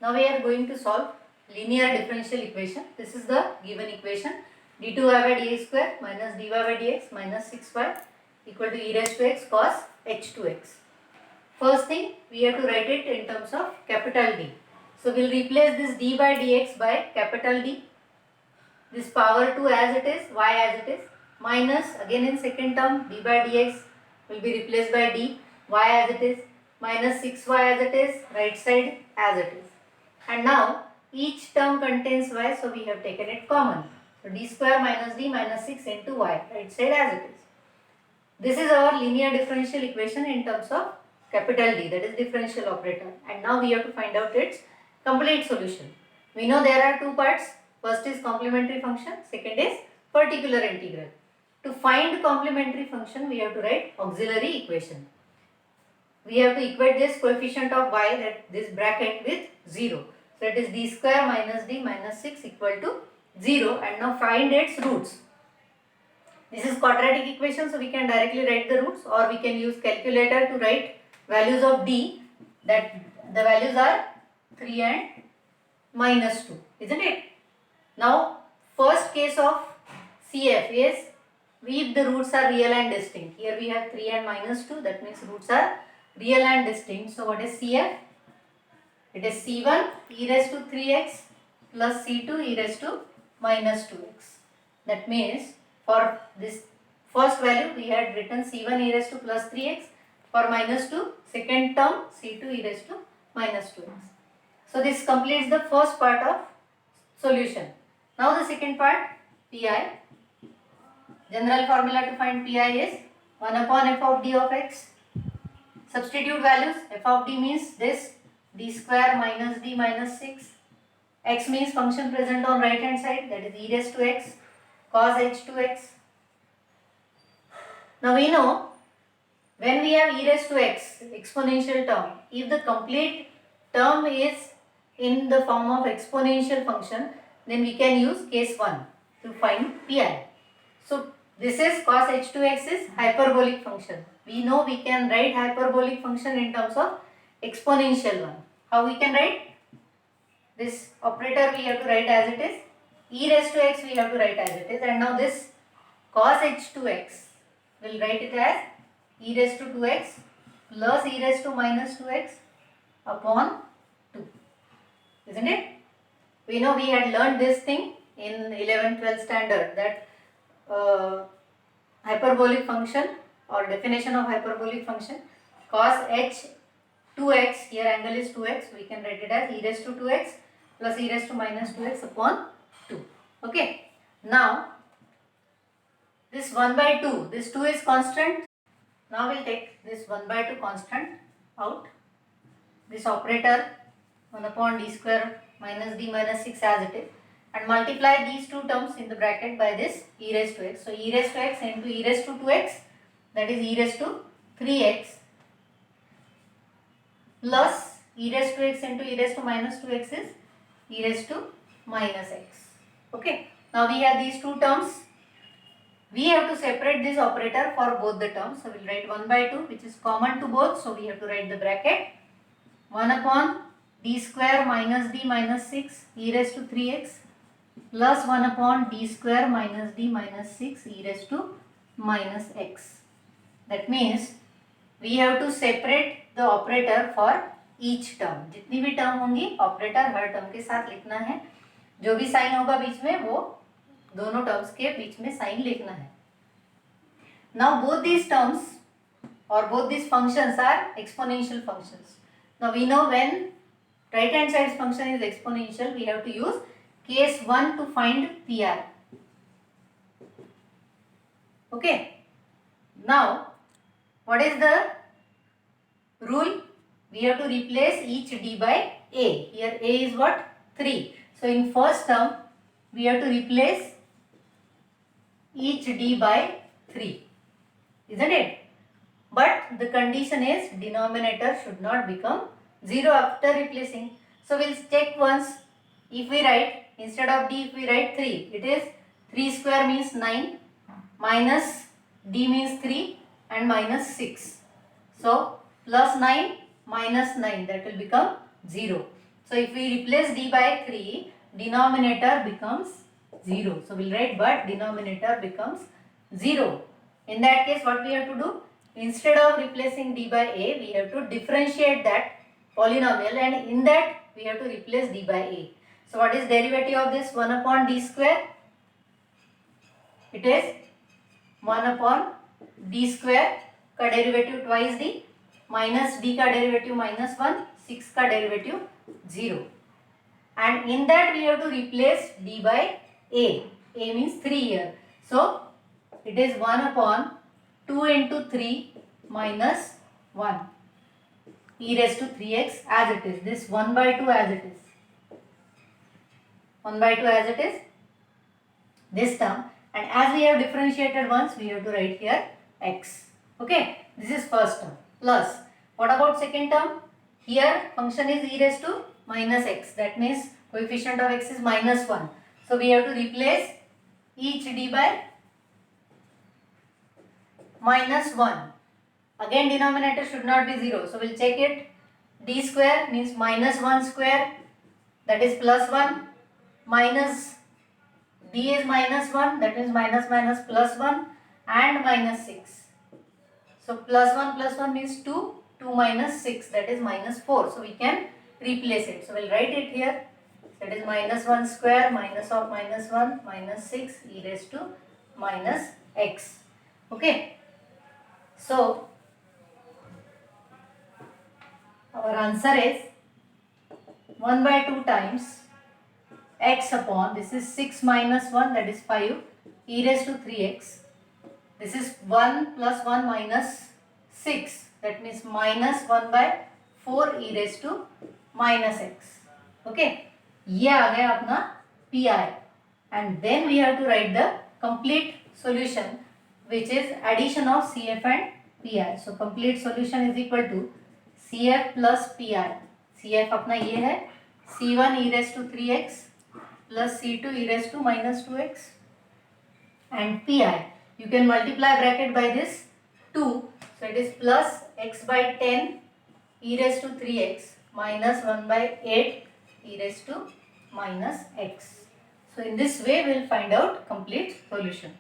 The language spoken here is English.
Now we are going to solve linear differential equation. This is the given equation d2y by dx square minus dy by dx minus 6y equal to e raised to x cos h2x. First thing, we have to write it in terms of capital D. So we'll replace this d by dx by capital D. This power 2 as it is, y as it is, minus again in second term d by dx will be replaced by d, y as it is, minus 6y as it is, right side as it is. And now each term contains y, so we have taken it common. So d square minus d minus 6 into y, right side as it is. This is our linear differential equation in terms of capital D, that is differential operator. And now we have to find out its complete solution. We know there are two parts. First is complementary function, second is particular integral. To find complementary function, we have to write auxiliary equation. We have to equate this coefficient of y, that this bracket, with 0. So it is d square minus d minus 6 equal to 0, and now find its roots. This is quadratic equation, so we can directly write the roots, or we can use calculator to write values of d, that the values are 3 and minus 2, isn't it? Now first case of CF is if the roots are real and distinct. Here we have 3 and minus 2, that means roots are real and distinct. So what is CF? It is C1 e raised to 3x plus C2 e raised to minus 2x. That means for this first value we had written C1 e raised to plus 3x, for minus 2 second term C2 e raised to minus 2x. So this completes the first part of solution. Now the second part, Pi. General formula to find Pi is 1 upon f of d of x. Substitute values. F of d means this, d square minus d minus 6. X means function present on right hand side, that is e raised to x cos h2x. Now we know when we have e raised to x exponential term, if the complete term is in the form of exponential function, then we can use case 1 to find Pi. So this is cos h2x is hyperbolic function. We know we can write hyperbolic function in terms of exponential one. How we can write? This operator we have to write as it is, e raised to x we have to write as it is, and now this cos h2x will write it as e raised to 2x plus e raised to minus 2x upon 2, isn't it? We know we had learned this thing in 11th-12th standard, that hyperbolic function or definition of hyperbolic function, cos h 2x, here angle is 2x, we can write it as e raised to 2x plus e raised to minus 2x upon 2. Okay. Now this 1 by 2, this 2 is constant. Now we'll take this 1 by 2 constant out. This operator 1 upon d square minus d minus 6 as it is, and multiply these two terms in the bracket by this e raised to x. So e raised to x into e raised to 2x, that is e raised to 3x, plus e raised to x into e raised to minus 2x is e raised to minus x. Okay. Now we have these two terms. We have to separate this operator for both the terms. So we will write 1 by 2, which is common to both. So we have to write the bracket 1 upon d square minus d minus 6 e raised to 3x plus 1 upon d square minus d minus 6 e raised to minus x. That means we have to separate the operator for each term. जितनी भी term होंगी operator हर term के साथ लिखना है. जो भी sign होगा बीच में वो दोनों terms के बीच में sign लिखना है. Now both these terms or both these functions are exponential functions. Now we know when right hand side function is exponential, we have to use case 1 to find Pi. Okay. Now what is the rule? We have to replace each d by a. Here a is what? 3. So in first term we have to replace each d by 3, isn't it? But the condition is denominator should not become 0 after replacing. So we'll check once. If we write, instead of d, if we write 3, it is 3 square means 9, minus d means 3 and minus 6. So plus 9 minus 9, that will become 0. So if we replace d by 3, denominator becomes 0. So we'll write but denominator becomes 0. In that case, what we have to do? Instead of replacing d by a, we have to differentiate that polynomial, and in that we have to replace d by a. So what is derivative of this? 1 upon d square. It is 1 upon d square का derivative twice d, minus d का derivative minus 1, 6 का derivative 0. And in that we have to replace d by a. A means 3 here. So it is 1 upon 2 into 3 minus 1 e raised to 3x as it is. This 1 by 2 as it is. 1 by 2 as it is. This term. And as we have differentiated once, we have to write here x. Okay. This is first term. Plus. What about second term? Here function is e raised to minus x. That means coefficient of x is minus 1. So we have to replace each d by minus 1. Again denominator should not be 0. So we'll check it. D square means minus 1 square, that is plus 1, minus d is minus 1, that means minus minus plus 1, and minus 6. So plus 1 means 2, 2 minus 6, that is minus 4. So we can replace it. So we'll write it here. That is minus 1 square minus of minus 1 minus 6 e raised to minus x. Okay. So our answer is 1 by 2 times x upon, this is 6 minus 1, that is 5 e raised to 3x. This is 1 plus 1 minus 6, that means minus 1 by 4 e raised to minus x. Okay, ये आ गया अपना pi, and then we have to write the complete solution, which is addition of CF and pi. So complete solution is equal to CF plus pi. CF अपना ये है C1 e raised to 3x plus C2 e raised to minus 2x, and pi you can multiply bracket by this 2, so it is plus x by 10 e raised to 3x minus 1 by 8 e raised to minus x. So in this way we will find out complete solution.